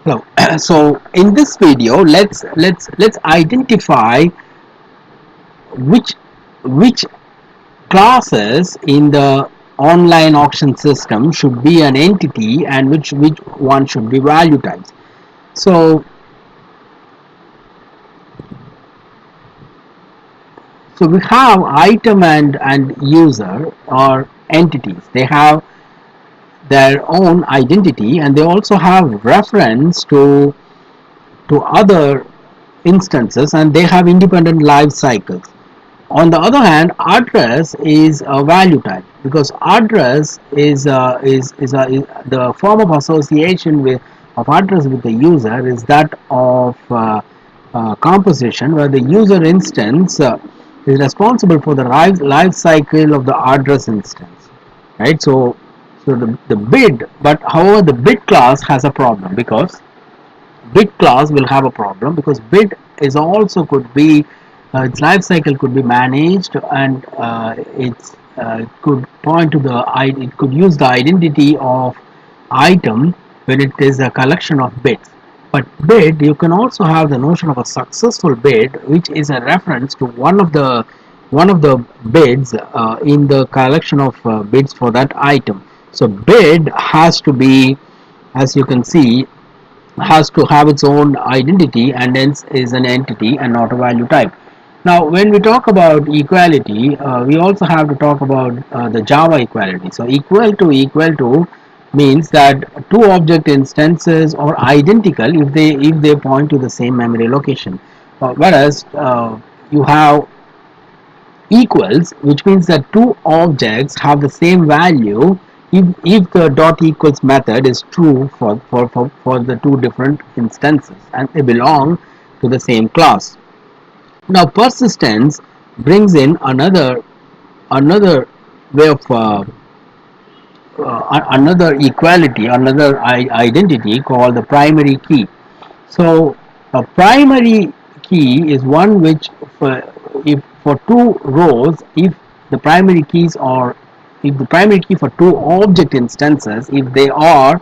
Hello. So in this video, let's identify which which classes in the online auction system should be an entity and which one should be value types. So we have item and user or entities. They have their own identity and they also have reference to other instances, and they have independent life cycles. On the other hand, address is a value type because address is the form of association with of address with the user is that of composition, where the user instance is responsible for the life cycle of the address instance, right? So the bid, but however the bid class has a problem because bid class will have a problem because bid is also could be its life cycle could be managed, and it could point to the it could use the identity of item when it is a collection of bids. But bid, you can also have the notion of a successful bid, which is a reference to one of the bids in the collection of bids for that item. So bid has to be, as you can see, has to have its own identity and hence is an entity and not a value type. Now, when we talk about equality, we also have to talk about the Java equality. So, equal to means that two object instances are identical if they point to the same memory location. Whereas you have equals, which means that two objects have the same value if the dot equals method is true for the two different instances and they belong to the same class. Now persistence brings in another way of another equality, another identity called the primary key. So a primary key is one which, if for two rows, the primary keys are if the primary key for two object instances, if they are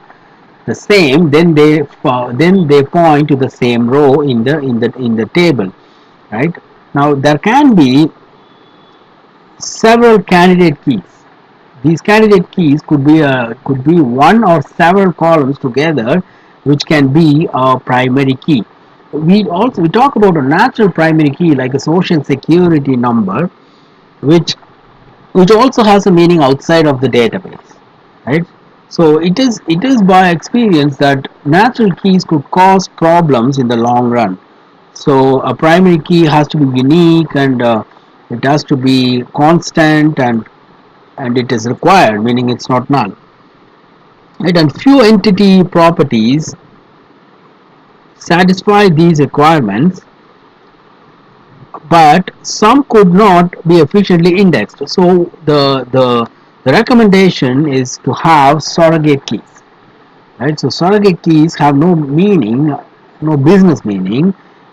the same, then they point to the same row in the table, right? Now there can be several candidate keys. These candidate keys could be one or several columns together, which can be a primary key. We talk about a natural primary key like a social security number, which which also has a meaning outside of the database, right? So it is by experience that natural keys could cause problems in the long run. So a primary key has to be unique, and it has to be constant, and it is required, meaning it's not null. Right? And few entity properties satisfy these requirements, but some could not be efficiently indexed. So the recommendation is to have surrogate keys. Right? So surrogate keys have no meaning, no business meaning,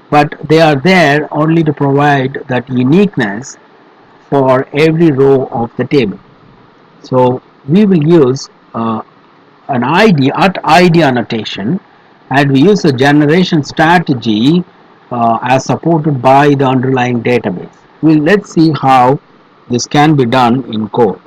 but they are there only to provide that uniqueness for every row of the table. So we will use an ID at ID annotation, and we use a generation strategy as supported by the underlying database. Let's see how this can be done in code.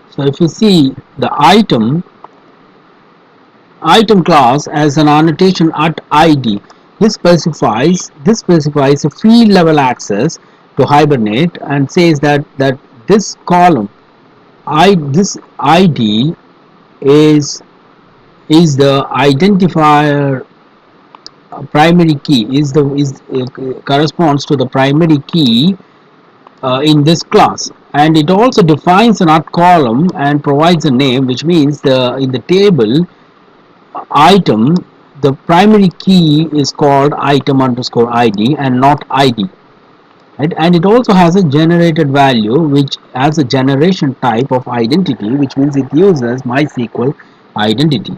So if you see the item class as an annotation at ID, this specifies a field level access to Hibernate and says that this column this ID is the identifier. Primary key corresponds to the primary key in this class, and it also defines an at column and provides a name, which means in the table item, the primary key is called item underscore id and not id. right? And it also has a generated value which has a generation type of identity, which means it uses MySQL identity,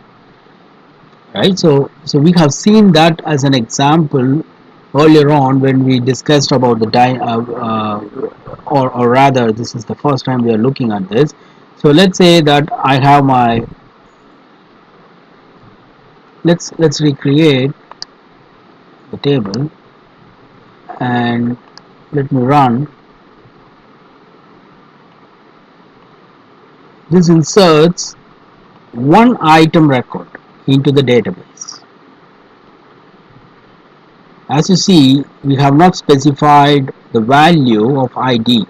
right? So we have seen that as an example earlier on when we discussed about the or rather this is the first time we are looking at this. So let's say that I have my, let's recreate the table and let me run. This inserts one item record into the database. As you see, we have not specified the value of ID.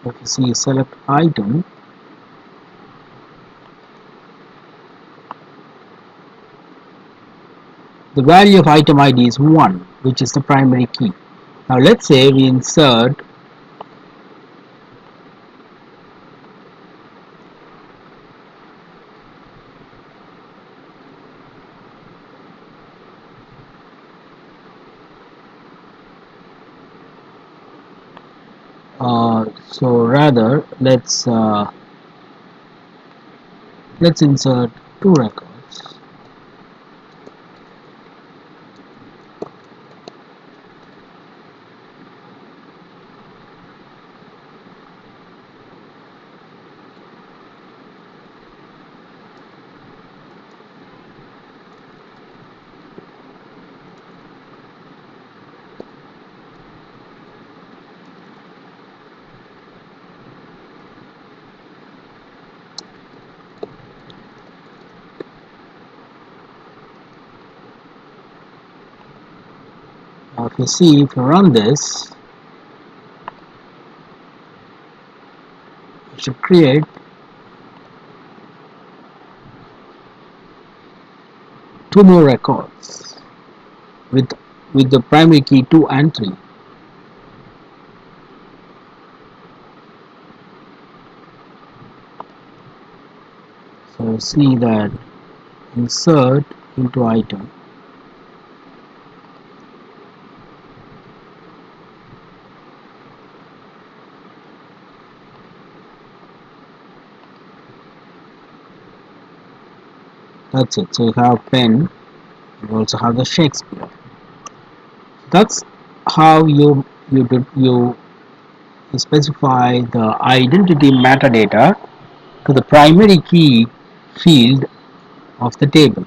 If you see select item, the value of item ID is 1, which is the primary key. Now let's say we insert so rather let's insert two records. Now if you see, if you run this, it should create two more records with the primary key 2 and 3. So see that insert into item. That's it. So you have pen, you also have the Shakespeare. That's how you specify the identity metadata to the primary key field of the table.